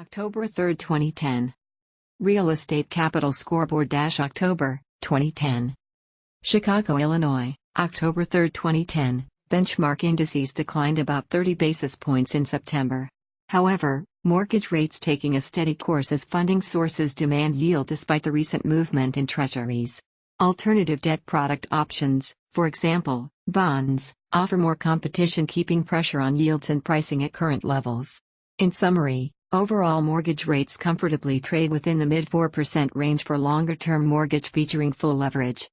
October 3, 2010. Real Estate Capital Scoreboard October 2010. Chicago, Illinois, October 3, 2010. Benchmark indices declined about 30 basis points in September. However, mortgage rates taking a steady course as funding sources demand yield despite the recent movement in treasuries. Alternative debt product options, for example, bonds, offer more competition, keeping pressure on yields and pricing at current levels. In summary, overall mortgage rates comfortably trade within the mid-4% range for longer-term mortgage featuring full leverage.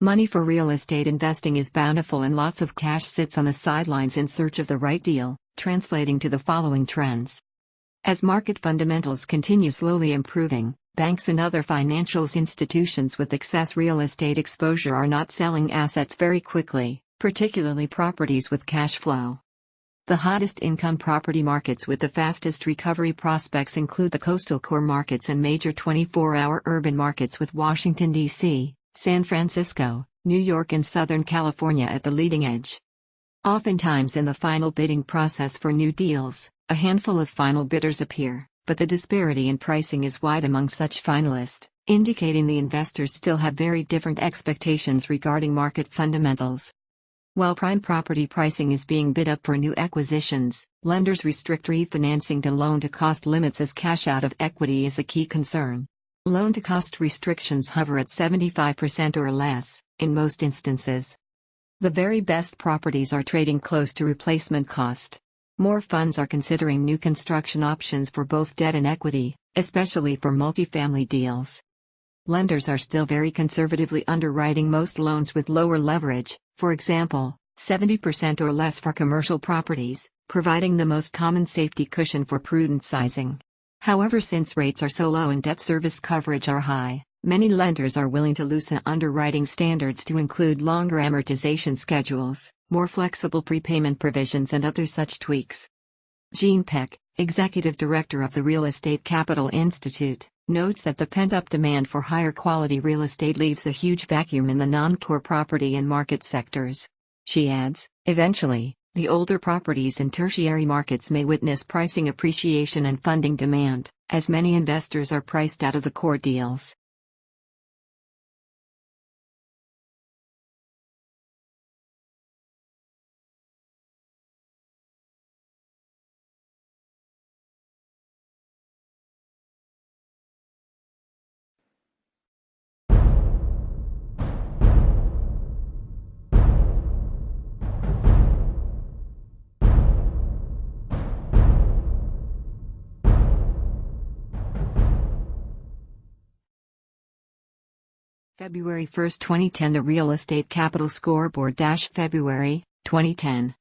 Money for real estate investing is bountiful and lots of cash sits on the sidelines in search of the right deal, translating to the following trends. As market fundamentals continue slowly improving, banks and other financial institutions with excess real estate exposure are not selling assets very quickly, particularly properties with cash flow. The hottest income property markets with the fastest recovery prospects include the coastal core markets and major 24-hour urban markets with Washington, D.C., San Francisco, New York and Southern California at the leading edge. Oftentimes in the final bidding process for new deals, a handful of final bidders appear, but the disparity in pricing is wide among such finalists, indicating the investors still have very different expectations regarding market fundamentals. While prime property pricing is being bid up for new acquisitions, lenders restrict refinancing to loan-to-cost limits as cash out of equity is a key concern. Loan-to-cost restrictions hover at 75% or less, in most instances. The very best properties are trading close to replacement cost. More funds are considering new construction options for both debt and equity, especially for multifamily deals. Lenders are still very conservatively underwriting most loans with lower leverage, for example, 70% or less for commercial properties, providing the most common safety cushion for prudent sizing. However, since rates are so low and debt service coverage are high, many lenders are willing to loosen underwriting standards to include longer amortization schedules, more flexible prepayment provisions and other such tweaks. Gene Peck, executive director of the Real Estate Capital Institute, notes that the pent-up demand for higher quality real estate leaves a huge vacuum in the non-core property and market sectors. She adds, eventually, the older properties in tertiary markets may witness pricing appreciation and funding demand, as many investors are priced out of the core deals. February 1, 2010. The Real Estate Capital Scoreboard February 2010.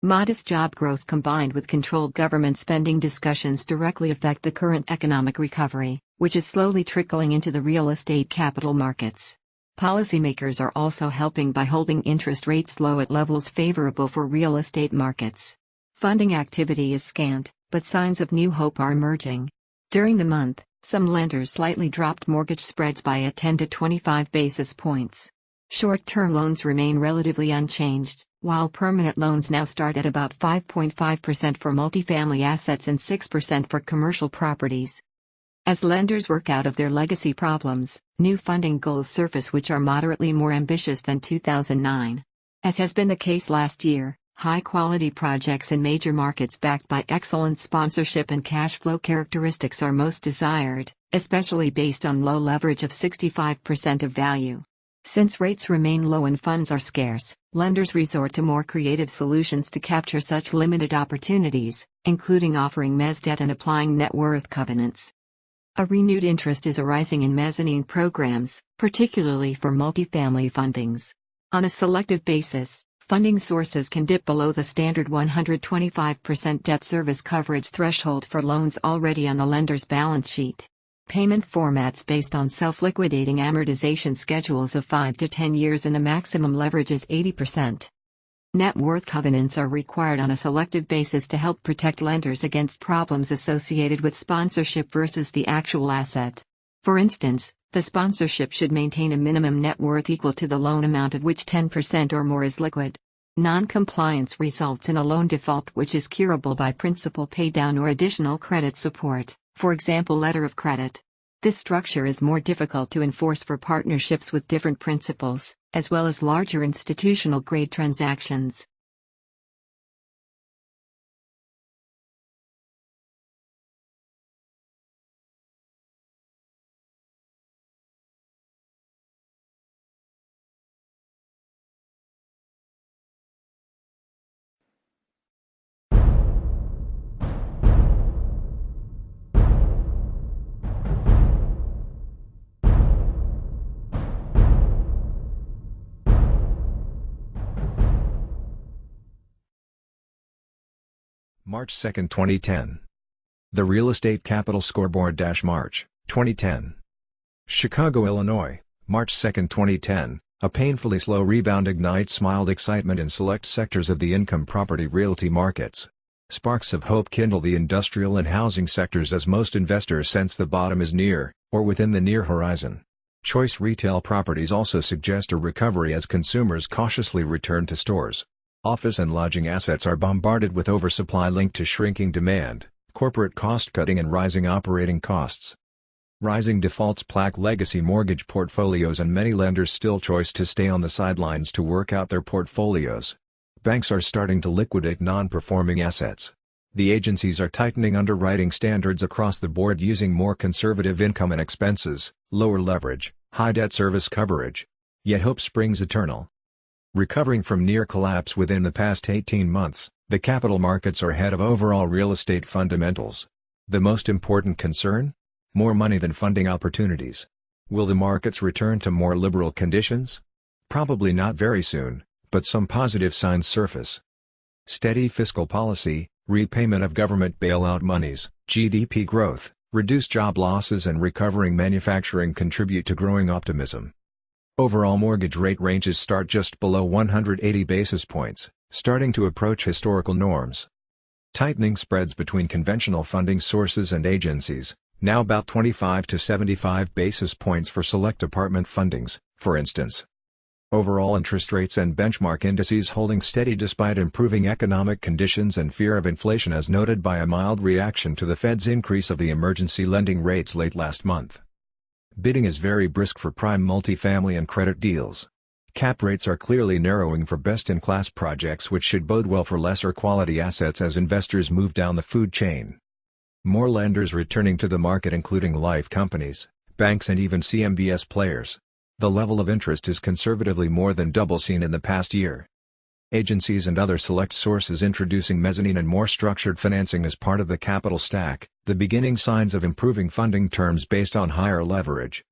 Modest job growth combined with controlled government spending discussions directly affect the current economic recovery, which is slowly trickling into the real estate capital markets. Policymakers are also helping by holding interest rates low at levels favorable for real estate markets. Funding activity is scant, but signs of new hope are emerging. During the month, some lenders slightly dropped mortgage spreads by a 10 to 25 basis points. Short-term loans remain relatively unchanged, while permanent loans now start at about 5.5% for multifamily assets and 6% for commercial properties. As lenders work out of their legacy problems, new funding goals surface which are moderately more ambitious than 2009. As has been the case last year, high-quality projects in major markets backed by excellent sponsorship and cash flow characteristics are most desired, especially based on low leverage of 65% of value. Since rates remain low and funds are scarce, lenders resort to more creative solutions to capture such limited opportunities, including offering mezz debt and applying net worth covenants. A renewed interest is arising in mezzanine programs, particularly for multifamily fundings. On a selective basis, funding sources can dip below the standard 125% debt service coverage threshold for loans already on the lender's balance sheet. Payment formats based on self-liquidating amortization schedules of 5 to 10 years and a maximum leverage is 80%. Net worth covenants are required on a selective basis to help protect lenders against problems associated with sponsorship versus the actual asset. For instance, the sponsorship should maintain a minimum net worth equal to the loan amount of which 10% or more is liquid. Non-compliance results in a loan default which is curable by principal paydown or additional credit support, For example, letter of credit. This structure is more difficult to enforce for partnerships with different principals, as well as larger institutional grade transactions. March 2, 2010. The Real Estate Capital Scoreboard - March, 2010. Chicago, Illinois, March 2, 2010. A painfully slow rebound ignites mild excitement in select sectors of the income property realty markets. Sparks of hope kindle the industrial and housing sectors as most investors sense the bottom is near, or within the near horizon. Choice retail properties also suggest a recovery as consumers cautiously return to stores. Office and lodging assets are bombarded with oversupply linked to shrinking demand, corporate cost-cutting and rising operating costs. Rising defaults plague legacy mortgage portfolios and many lenders still choose to stay on the sidelines to work out their portfolios. Banks are starting to liquidate non-performing assets. The agencies are tightening underwriting standards across the board using more conservative income and expenses, lower leverage, high debt service coverage. Yet hope springs eternal. Recovering from near collapse within the past 18 months, the capital markets are ahead of overall real estate fundamentals. The most important concern? More money than funding opportunities. Will the markets return to more liberal conditions? Probably not very soon, but some positive signs surface. Steady fiscal policy, repayment of government bailout monies, GDP growth, reduced job losses and recovering manufacturing contribute to growing optimism. Overall mortgage rate ranges start just below 180 basis points, starting to approach historical norms. Tightening spreads between conventional funding sources and agencies, now about 25 to 75 basis points for select apartment fundings, for instance. Overall interest rates and benchmark indices holding steady despite improving economic conditions and fear of inflation as noted by a mild reaction to the Fed's increase of the emergency lending rates late last month. Bidding is very brisk for prime multifamily and credit deals. Cap rates are clearly narrowing for best-in-class projects which should bode well for lesser quality assets as investors move down the food chain. More lenders returning to the market including life companies, banks and even CMBS players. The level of interest is conservatively more than double seen in the past year. Agencies and other select sources introducing mezzanine and more structured financing as part of the capital stack, the beginning signs of improving funding terms based on higher leverage.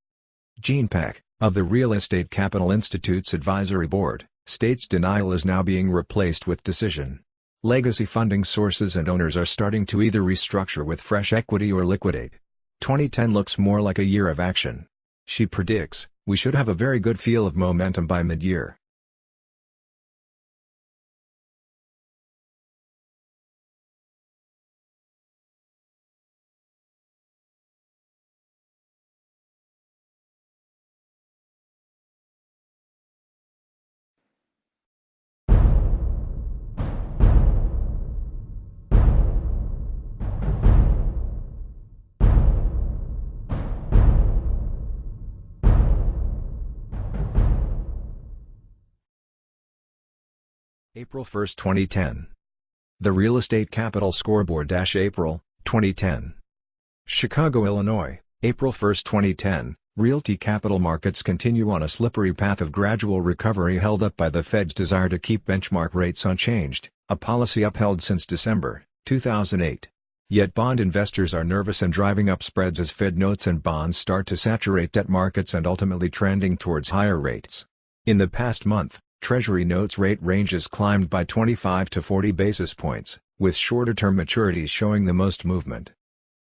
Gene Peck, of the Real Estate Capital Institute's advisory board, states denial is now being replaced with decision. Legacy funding sources and owners are starting to either restructure with fresh equity or liquidate. 2010 looks more like a year of action. She predicts, we should have a very good feel of momentum by mid-year. April 1, 2010. The Real Estate Capital Scoreboard - April, 2010. Chicago, Illinois, April 1, 2010. Realty capital markets continue on a slippery path of gradual recovery held up by the Fed's desire to keep benchmark rates unchanged, a policy upheld since December 2008. Yet bond investors are nervous and driving up spreads as Fed notes and bonds start to saturate debt markets and ultimately trending towards higher rates. In the past month, Treasury notes rate ranges climbed by 25 to 40 basis points, with shorter-term maturities showing the most movement.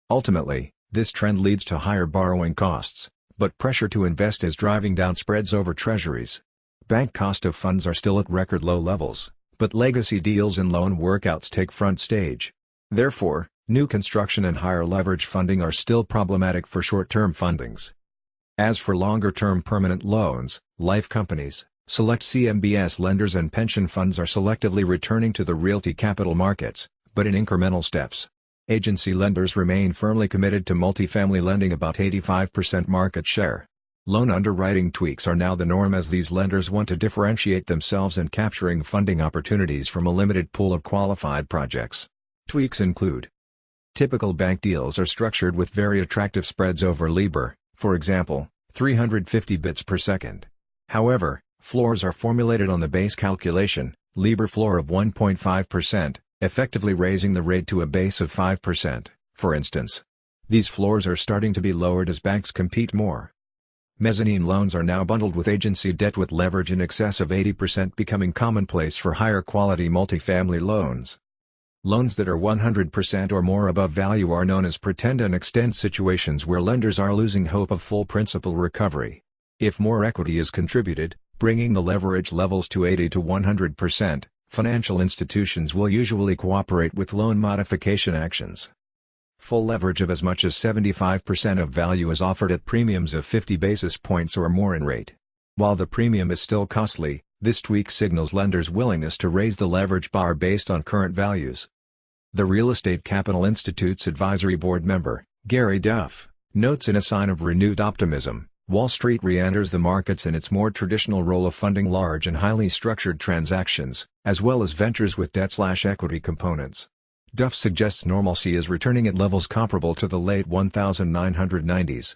Ultimately, this trend leads to higher borrowing costs, but pressure to invest is driving down spreads over Treasuries. Bank cost of funds are still at record low levels, but legacy deals and loan workouts take front stage. Therefore, new construction and higher leverage funding are still problematic for short-term fundings. As for longer-term permanent loans, life companies, select CMBS lenders and pension funds are selectively returning to the realty capital markets, but in incremental steps. Agency lenders remain firmly committed to multifamily lending, about 85% market share. Loan underwriting tweaks are now the norm as these lenders want to differentiate themselves in capturing funding opportunities from a limited pool of qualified projects. Tweaks include: typical bank deals are structured with very attractive spreads over LIBOR, for example, 350 bits per second. However, floors are formulated on the base calculation, LIBOR floor of 1.5%, effectively raising the rate to a base of 5%, for instance. These floors are starting to be lowered as banks compete more. Mezzanine loans are now bundled with agency debt, with leverage in excess of 80% becoming commonplace for higher quality multifamily loans. Loans that are 100% or more above value are known as pretend and extend situations, where lenders are losing hope of full principal recovery. If more equity is contributed, bringing the leverage levels to 80 to 100%, financial institutions will usually cooperate with loan modification actions. Full leverage of as much as 75% of value is offered at premiums of 50 basis points or more in rate. While the premium is still costly, this tweak signals lenders' willingness to raise the leverage bar based on current values. The Real Estate Capital Institute's advisory board member, Gary Duff, notes, in a sign of renewed optimism, Wall Street re-enters the markets in its more traditional role of funding large and highly structured transactions, as well as ventures with debt/equity components. Duff suggests normalcy is returning at levels comparable to the late 1990s.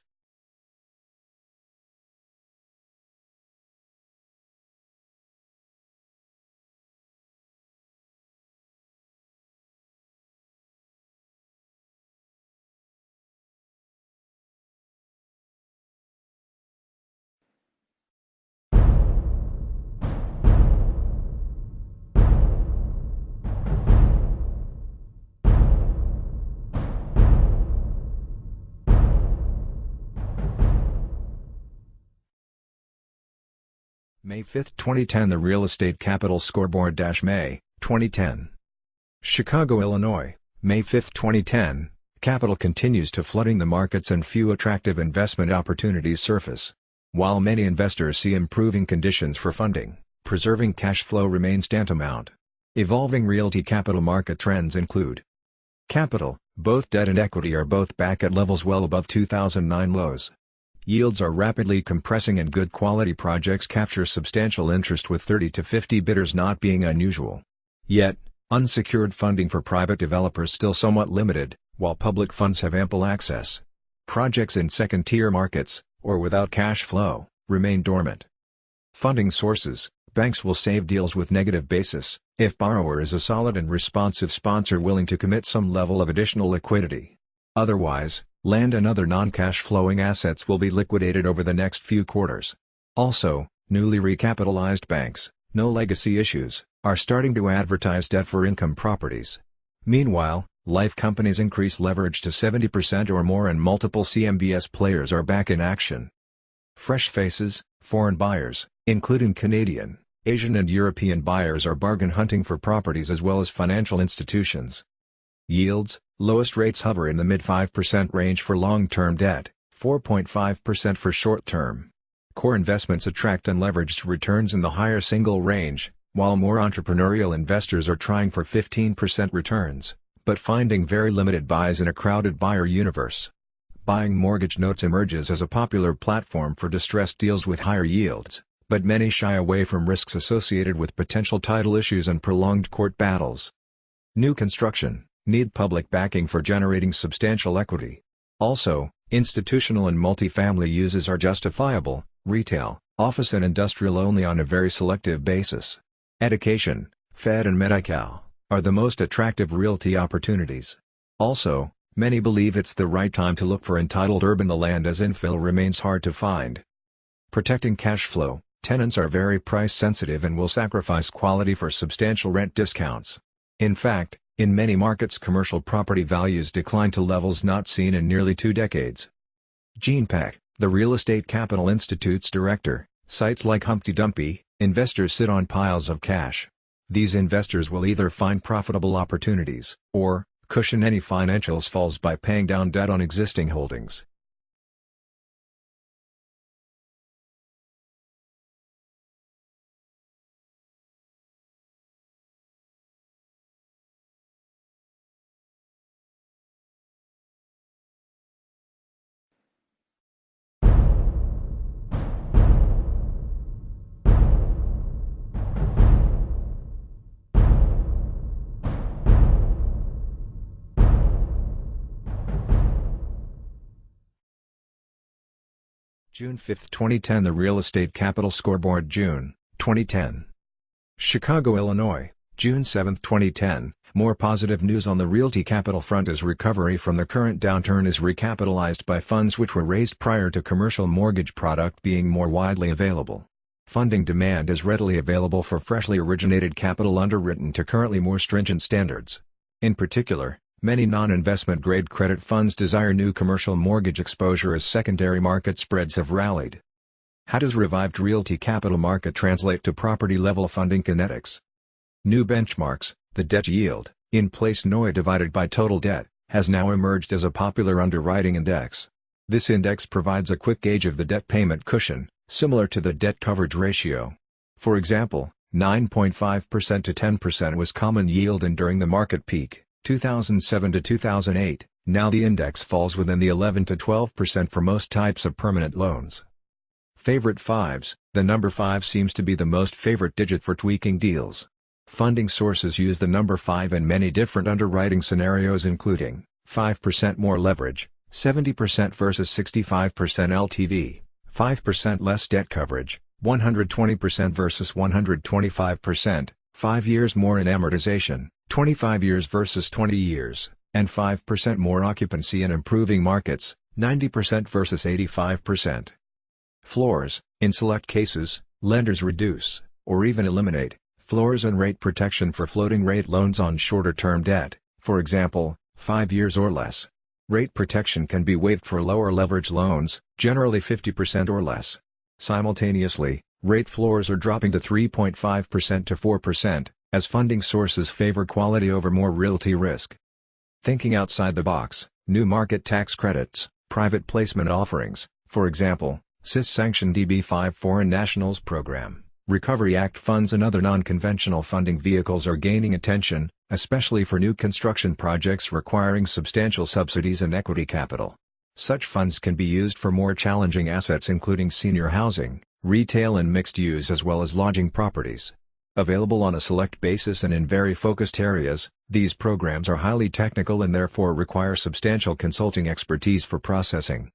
May 5, 2010. The Real Estate Capital Scoreboard May 2010. Chicago, Illinois, May 5, 2010. Capital continues to flooding the markets and few attractive investment opportunities surface. While many investors see improving conditions for funding, preserving cash flow remains tantamount. Evolving realty capital market trends include: capital, both debt and equity, are both back at levels well above 2009 lows. Yields are rapidly compressing and good quality projects capture substantial interest, with 30 to 50 bidders not being unusual. Yet, unsecured funding for private developers still somewhat limited, while public funds have ample access. Projects in second-tier markets, or without cash flow, remain dormant. Funding sources: banks will save deals with negative basis, if borrower is a solid and responsive sponsor willing to commit some level of additional liquidity. Otherwise, land and other non-cash flowing assets will be liquidated over the next few quarters. Also, newly recapitalized banks, no legacy issues, are starting to advertise debt for income properties. Meanwhile, life companies increase leverage to 70% or more, and multiple CMBS players are back in action. Fresh faces, foreign buyers, including Canadian, Asian and European buyers, are bargain hunting for properties, as well as financial institutions. Yields: lowest rates hover in the mid-5% range for long-term debt, 4.5% for short-term. Core investments attract unleveraged returns in the higher single range, while more entrepreneurial investors are trying for 15% returns, but finding very limited buys in a crowded buyer universe. Buying mortgage notes emerges as a popular platform for distressed deals with higher yields, but many shy away from risks associated with potential title issues and prolonged court battles. New construction need public backing for generating substantial equity. Also, institutional and multifamily uses are justifiable, retail, office and industrial only on a very selective basis. Education, Fed and Medi-Cal, are the most attractive realty opportunities. Also, many believe it's the right time to look for entitled urban land, as infill remains hard to find. Protecting cash flow: tenants are very price sensitive and will sacrifice quality for substantial rent discounts. In fact, in many markets commercial property values decline to levels not seen in nearly 2 decades. Gene Peck, the Real Estate Capital Institute's director, cites like Humpty Dumpty, investors sit on piles of cash. These investors will either find profitable opportunities, or cushion any financial falls by paying down debt on existing holdings. June 5, 2010. The Real Estate Capital Scoreboard. June 2010. Chicago, Illinois, June 7, 2010. More positive news on the realty capital front as recovery from the current downturn is recapitalized by funds which were raised prior to commercial mortgage product being more widely available. Funding demand is readily available for freshly originated capital underwritten to currently more stringent standards. In particular, many non-investment grade credit funds desire new commercial mortgage exposure as secondary market spreads have rallied. How does revived realty capital market translate to property-level funding kinetics? New benchmarks, the debt yield, in place NOI divided by total debt, has now emerged as a popular underwriting index. This index provides a quick gauge of the debt payment cushion, similar to the debt coverage ratio. For example, 9.5% to 10% was common yield and during the market peak, 2007 to 2008, now the index falls within the 11 to 12% for most types of permanent loans. Favorite fives, the number 5 seems to be the most favorite digit for tweaking deals. Funding sources use the number 5 in many different underwriting scenarios including 5% more leverage, 70% versus 65% LTV, 5% less debt coverage, 120% versus 125%, 5 years more in amortization, 25 years versus 20 years, and 5% more occupancy in improving markets, 90% versus 85%. Floors, in select cases, lenders reduce, or even eliminate, floors and rate protection for floating rate loans on shorter-term debt, for example, 5 years or less. Rate protection can be waived for lower leverage loans, generally 50% or less. Simultaneously, rate floors are dropping to 3.5% to 4%, as funding sources favor quality over more realty risk. Thinking outside the box, new market tax credits, private placement offerings, for example, CIS-sanctioned DB5 Foreign Nationals Program, Recovery Act funds and other non-conventional funding vehicles are gaining attention, especially for new construction projects requiring substantial subsidies and equity capital. Such funds can be used for more challenging assets including senior housing, retail and mixed use as well as lodging properties. Available on a select basis and in very focused areas, these programs are highly technical and therefore require substantial consulting expertise for processing.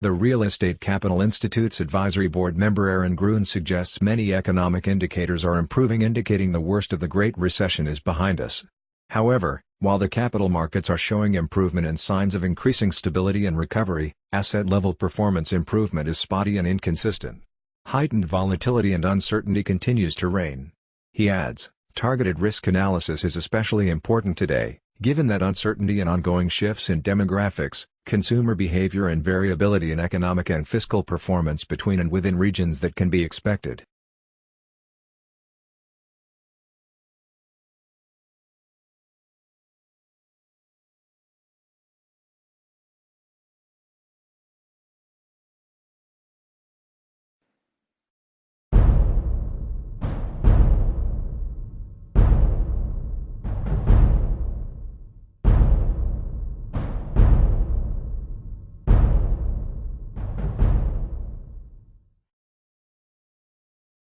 The Real Estate Capital Institute's advisory board member Aaron Gruen suggests many economic indicators are improving, indicating the worst of the Great Recession is behind us. However, while the capital markets are showing improvement and signs of increasing stability and recovery, asset-level performance improvement is spotty and inconsistent. Heightened volatility and uncertainty continues to reign. He adds, targeted risk analysis is especially important today, given that uncertainty and ongoing shifts in demographics, consumer behavior and variability in economic and fiscal performance between and within regions that can be expected.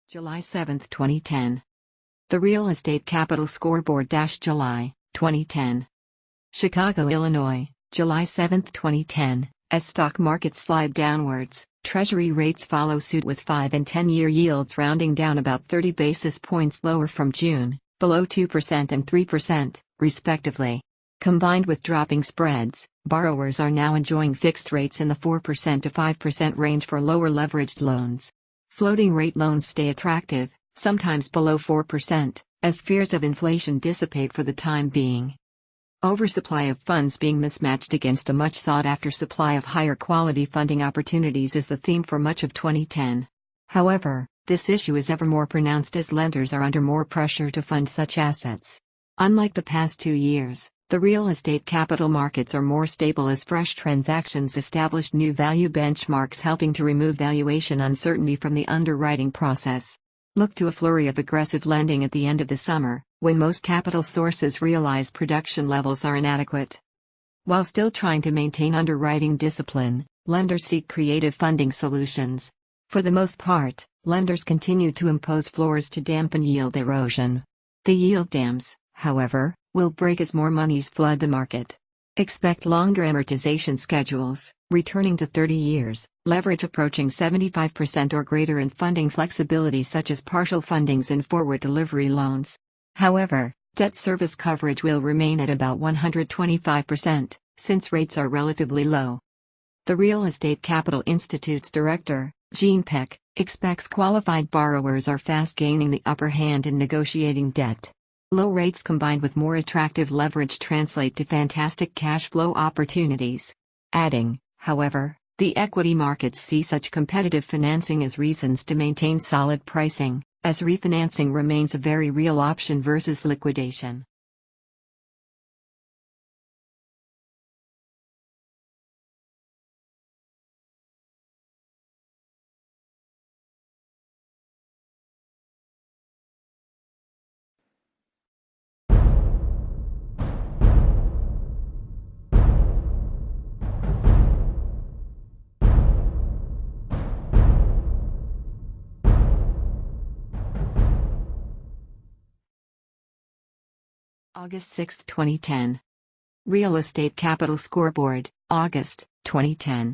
July 7, 2010. The Real Estate Capital Scoreboard. July 2010. Chicago, Illinois, July 7, 2010. As stock markets slide downwards, Treasury rates follow suit with 5 and 10-year yields rounding down about 30 basis points lower from June, below 2% and 3%, respectively. Combined with dropping spreads, borrowers are now enjoying fixed rates in the 4% to 5% range for lower leveraged loans. Floating rate loans stay attractive, sometimes below 4%, as fears of inflation dissipate for the time being. Oversupply of funds being mismatched against a much sought-after supply of higher quality funding opportunities is the theme for much of 2010. However, this issue is ever more pronounced as lenders are under more pressure to fund such assets. Unlike the past 2 years, the real estate capital markets are more stable as fresh transactions established new value benchmarks, helping to remove valuation uncertainty from the underwriting process. Look to a flurry of aggressive lending at the end of the summer, when most capital sources realize production levels are inadequate. While still trying to maintain underwriting discipline, lenders seek creative funding solutions. For the most part, lenders continue to impose floors to dampen yield erosion. The yield dams, however, will break as more monies flood the market. Expect longer amortization schedules, returning to 30 years, leverage approaching 75% or greater, and funding flexibility such as partial fundings and forward delivery loans. However, debt service coverage will remain at about 125%, since rates are relatively low. The Real Estate Capital Institute's director, Jean Peck, expects qualified borrowers are fast gaining the upper hand in negotiating debt. Low rates combined with more attractive leverage translate to fantastic cash flow opportunities. Adding, however, the equity markets see such competitive financing as reasons to maintain solid pricing, as refinancing remains a very real option versus liquidation. August 6, 2010. Real Estate Capital Scoreboard, August, 2010.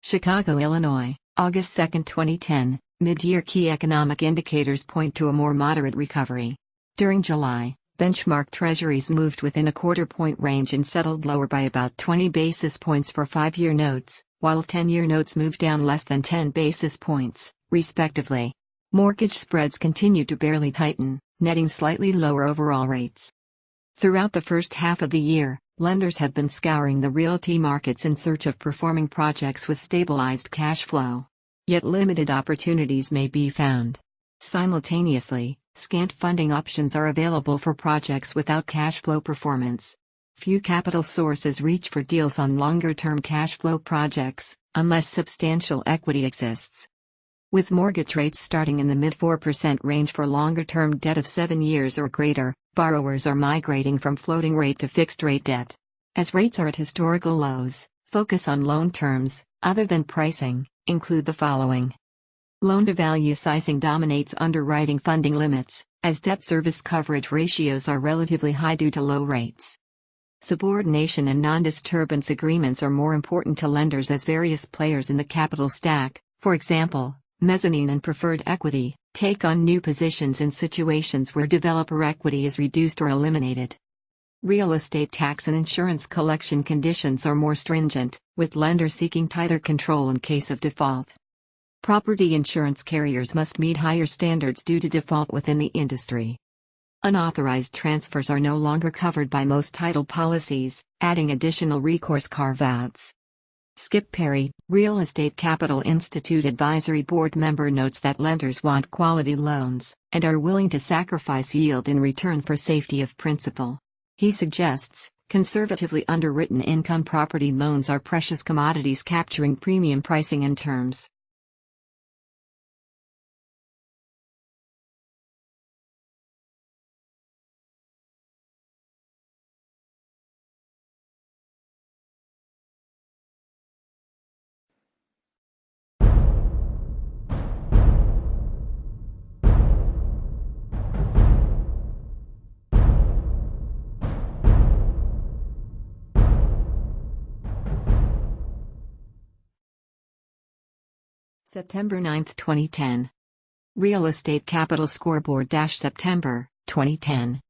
Chicago, Illinois, August 2, 2010. Mid-year key economic indicators point to a more moderate recovery. During July, benchmark treasuries moved within a quarter-point range and settled lower by about 20 basis points for 5-year notes, while 10-year notes moved down less than 10 basis points, respectively. Mortgage spreads continued to barely tighten, netting slightly lower overall rates. Throughout the first half of the year, lenders have been scouring the realty markets in search of performing projects with stabilized cash flow. Yet limited opportunities may be found. Simultaneously, scant funding options are available for projects without cash flow performance. Few capital sources reach for deals on longer-term cash flow projects, unless substantial equity exists. With mortgage rates starting in the mid-4% range for longer-term debt of 7 years or greater, borrowers are migrating from floating rate to fixed rate debt. As rates are at historical lows, focus on loan terms, other than pricing, include the following. Loan-to-value sizing dominates underwriting funding limits, as debt service coverage ratios are relatively high due to low rates. Subordination and non-disturbance agreements are more important to lenders as various players in the capital stack, for example, mezzanine and preferred equity, take on new positions in situations where developer equity is reduced or eliminated. Real estate tax and insurance collection conditions are more stringent, with lenders seeking tighter control in case of default. Property insurance carriers must meet higher standards due to default within the industry. Unauthorized transfers are no longer covered by most title policies, adding additional recourse carve-outs. Skip Perry, Real Estate Capital Institute Advisory Board member, notes that lenders want quality loans, and are willing to sacrifice yield in return for safety of principal. He suggests, conservatively underwritten income property loans are precious commodities capturing premium pricing and terms. September 9, 2010. Real Estate Capital Scoreboard September, 2010.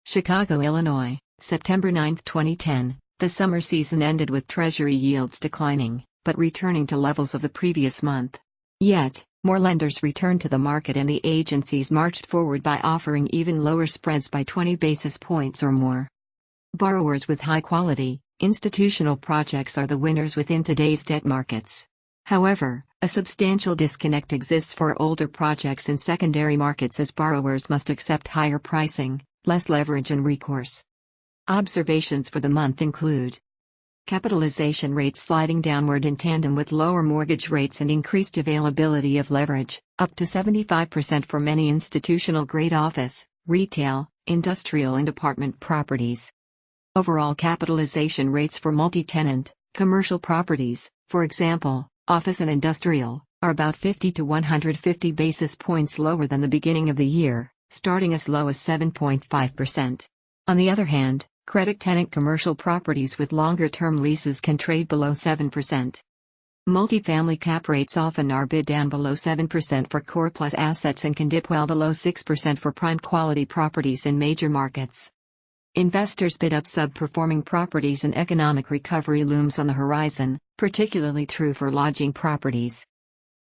Chicago, Illinois, September 9, 2010. The summer season ended with Treasury yields declining, but returning to levels of the previous month. Yet, more lenders returned to the market and the agencies marched forward by offering even lower spreads by 20 basis points or more. Borrowers with high-quality, institutional projects are the winners within today's debt markets. However, a substantial disconnect exists for older projects in secondary markets as borrowers must accept higher pricing, less leverage and recourse. Observations for the month include capitalization rates sliding downward in tandem with lower mortgage rates and increased availability of leverage, up to 75% for many institutional-grade office, retail, industrial and apartment properties. Overall capitalization rates for multi-tenant, commercial properties, for example, office and industrial, are about 50 to 150 basis points lower than the beginning of the year, starting as low as 7.5%. On the other hand, Credit tenant commercial properties with longer-term leases can trade below 7%. Multifamily cap rates often are bid down below 7% for core plus assets and can dip well below 6% for prime quality properties in major markets. Investors bid up sub-performing properties and economic recovery looms on the horizon, particularly true for lodging properties.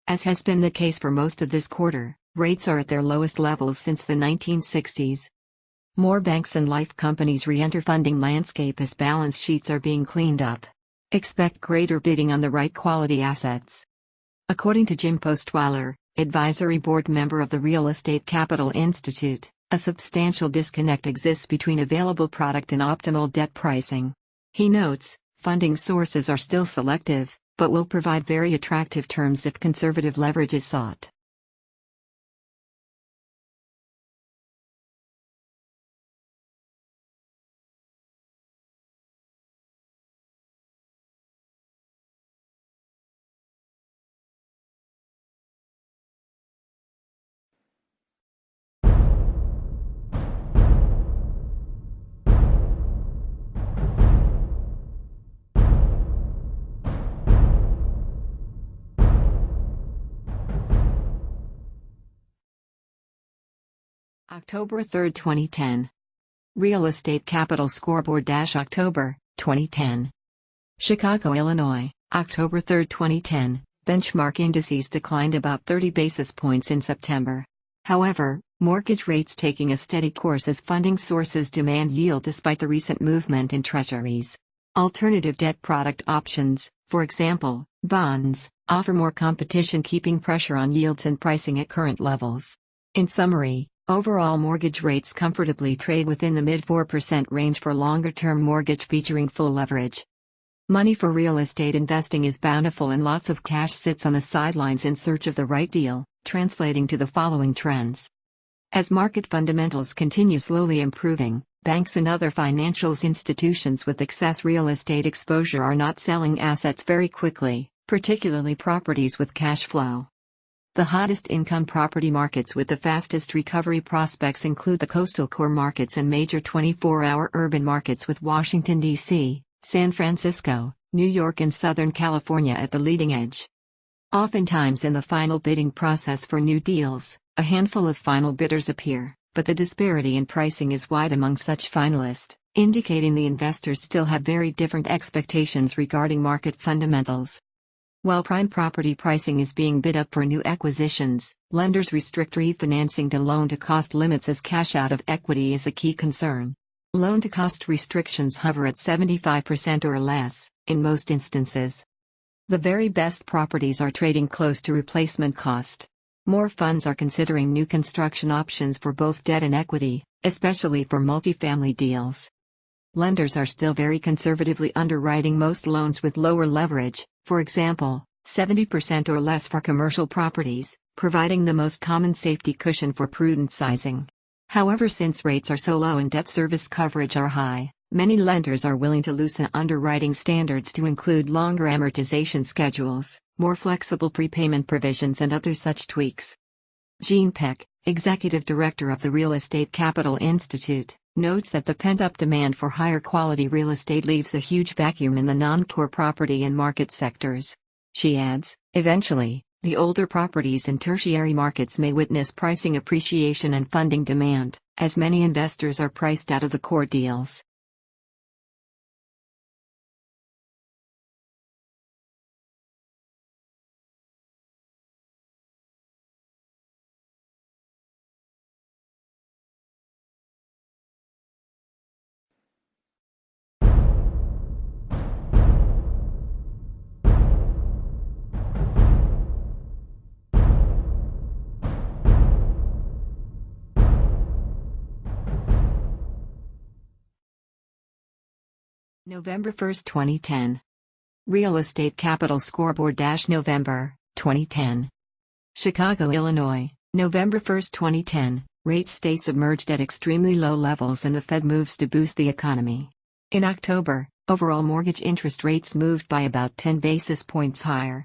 As has been the case for most of this quarter, rates are at their lowest levels since the 1960s. More banks and life companies re-enter funding landscape as balance sheets are being cleaned up. Expect greater bidding on the right quality assets. According to Jim Postweiler, advisory board member of the Real Estate Capital Institute, a substantial disconnect exists between available product and optimal debt pricing. He notes, funding sources are still selective, but will provide very attractive terms if conservative leverage is sought. October 3, 2010. Real Estate Capital Scoreboard October 2010. Chicago, Illinois, October 3, 2010. Benchmark indices declined about 30 basis points in September. However, mortgage rates taking a steady course as funding sources demand yield despite the recent movement in treasuries. Alternative debt product options, for example, bonds, offer more competition, keeping pressure on yields and pricing at current levels. In summary, overall mortgage rates comfortably trade within the mid-4% range for longer-term mortgage featuring full leverage. Money for real estate investing is bountiful and lots of cash sits on the sidelines in search of the right deal, translating to the following trends. As market fundamentals continue slowly improving, banks and other financial institutions with excess real estate exposure are not selling assets very quickly, particularly properties with cash flow. The hottest income property markets with the fastest recovery prospects include the coastal core markets and major 24-hour urban markets with Washington, D.C., San Francisco, New York and Southern California at the leading edge. Oftentimes in the final bidding process for new deals, a handful of final bidders appear, but the disparity in pricing is wide among such finalists, indicating the investors still have very different expectations regarding market fundamentals. While prime property pricing is being bid up for new acquisitions, lenders restrict refinancing to loan-to-cost limits as cash out of equity is a key concern. Loan-to-cost restrictions hover at 75% or less, in most instances. The very best properties are trading close to replacement cost. More funds are considering new construction options for both debt and equity, especially for multifamily deals. Lenders are still very conservatively underwriting most loans with lower leverage, for example, 70% or less for commercial properties, providing the most common safety cushion for prudent sizing. However, since rates are so low and debt service coverage are high, many lenders are willing to loosen underwriting standards to include longer amortization schedules, more flexible prepayment provisions and other such tweaks. Gene Peck, executive director of the Real Estate Capital Institute, notes that the pent-up demand for higher quality real estate leaves a huge vacuum in the non-core property and market sectors. She adds, eventually, the older properties in tertiary markets may witness pricing appreciation and funding demand, as many investors are priced out of the core deals. November 1, 2010. Real Estate Capital Scoreboard November 2010. Chicago, Illinois, November 1, 2010. Rates stay submerged at extremely low levels and the Fed moves to boost the economy. In October, overall mortgage interest rates moved by about 10 basis points higher.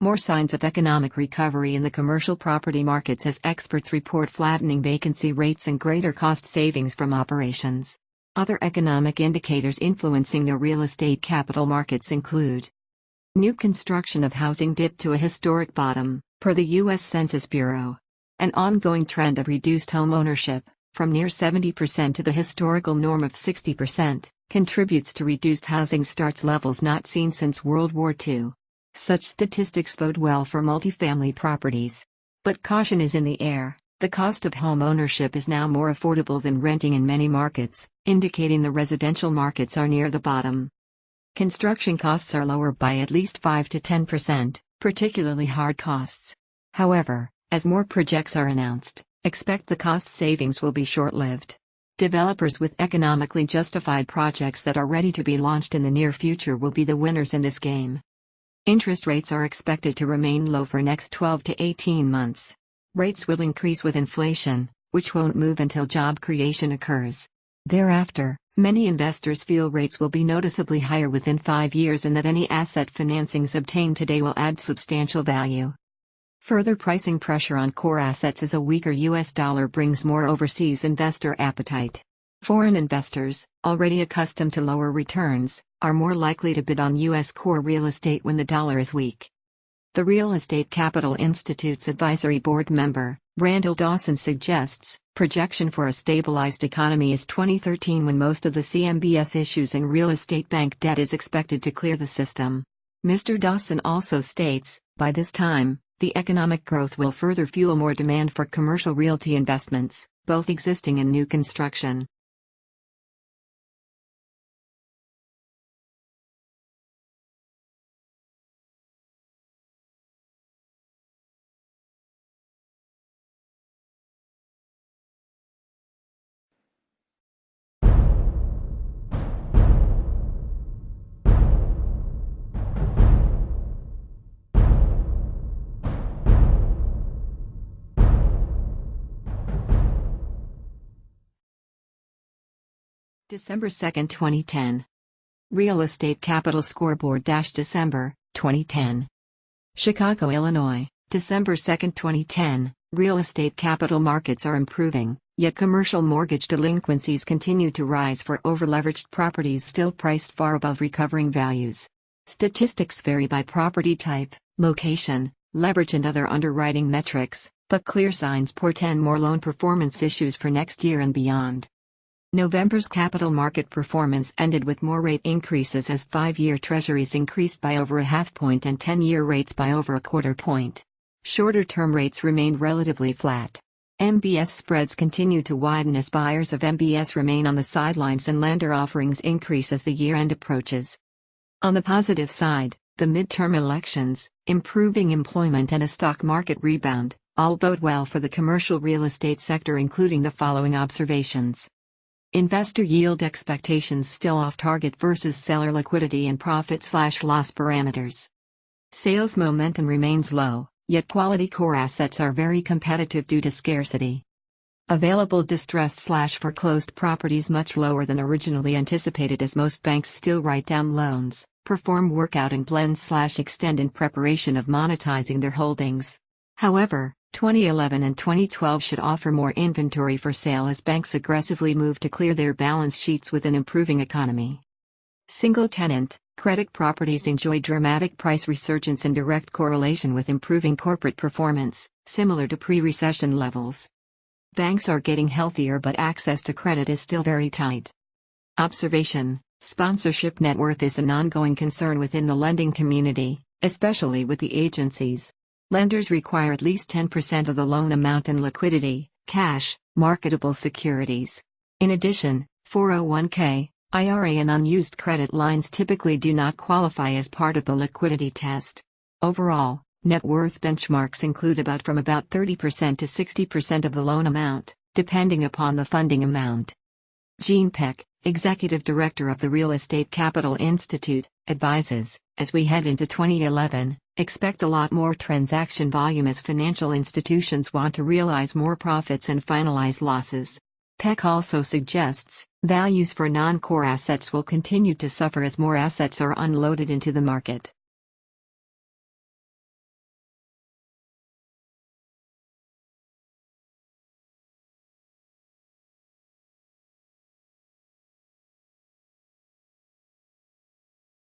More signs of economic recovery in the commercial property markets as experts report flattening vacancy rates and greater cost savings from operations. Other economic indicators influencing the real estate capital markets include: new construction of housing dipped to a historic bottom, per the U.S. Census Bureau. An ongoing trend of reduced home ownership, from near 70% to the historical norm of 60%, contributes to reduced housing starts levels not seen since World War II. Such statistics bode well for multifamily properties. But caution is in the air. The cost of home ownership is now more affordable than renting in many markets, indicating the residential markets are near the bottom. Construction costs are lower by at least 5 to 10%, particularly hard costs. However, as more projects are announced, expect the cost savings will be short-lived. Developers with economically justified projects that are ready to be launched in the near future will be the winners in this game. Interest rates are expected to remain low for next 12 to 18 months. Rates will increase with inflation, which won't move until job creation occurs. Thereafter, many investors feel rates will be noticeably higher within 5 years and that any asset financings obtained today will add substantial value. Further pricing pressure on core assets as a weaker US dollar brings more overseas investor appetite. Foreign investors, already accustomed to lower returns, are more likely to bid on US core real estate when the dollar is weak. The Real Estate Capital Institute's advisory board member, Randall Dawson suggests, projection for a stabilized economy is 2013 when most of the CMBS issues in real estate bank debt is expected to clear the system. Mr. Dawson also states, by this time, the economic growth will further fuel more demand for commercial realty investments, both existing and new construction. December 2, 2010. Real Estate Capital Scoreboard December 2010. Chicago, Illinois, December 2, 2010. Real estate capital markets are improving, yet commercial mortgage delinquencies continue to rise for overleveraged properties still priced far above recovering values. Statistics vary by property type, location, leverage, and other underwriting metrics, but clear signs portend more loan performance issues for next year and beyond. November's capital market performance ended with more rate increases as 5-year treasuries increased by over a half point and 10-year rates by over a quarter point. Shorter-term rates remained relatively flat. MBS spreads continue to widen as buyers of MBS remain on the sidelines and lender offerings increase as the year-end approaches. On the positive side, the midterm elections, improving employment, and a stock market rebound all bode well for the commercial real estate sector, including the following observations. Investor yield expectations still off target versus seller liquidity and profit/loss parameters. Sales momentum remains low, yet quality core assets are very competitive due to scarcity. Available distressed/foreclosed properties much lower than originally anticipated as most banks still write down loans, perform workout and blend/extend in preparation of monetizing their holdings. However, 2011 and 2012 should offer more inventory for sale as banks aggressively move to clear their balance sheets with an improving economy. Single-tenant, credit properties enjoy dramatic price resurgence in direct correlation with improving corporate performance, similar to pre-recession levels. Banks are getting healthier, but access to credit is still very tight. Observation: sponsorship net worth is an ongoing concern within the lending community, especially with the agencies. Lenders require at least 10% of the loan amount in liquidity, cash, marketable securities. In addition, 401k, IRA, and unused credit lines typically do not qualify as part of the liquidity test. Overall, net worth benchmarks include about 30% to 60% of the loan amount, depending upon the funding amount. Gene Peck, Executive Director of the Real Estate Capital Institute, advises, as we head into 2011, expect a lot more transaction volume as financial institutions want to realize more profits and finalize losses. Peck also suggests, values for non-core assets will continue to suffer as more assets are unloaded into the market.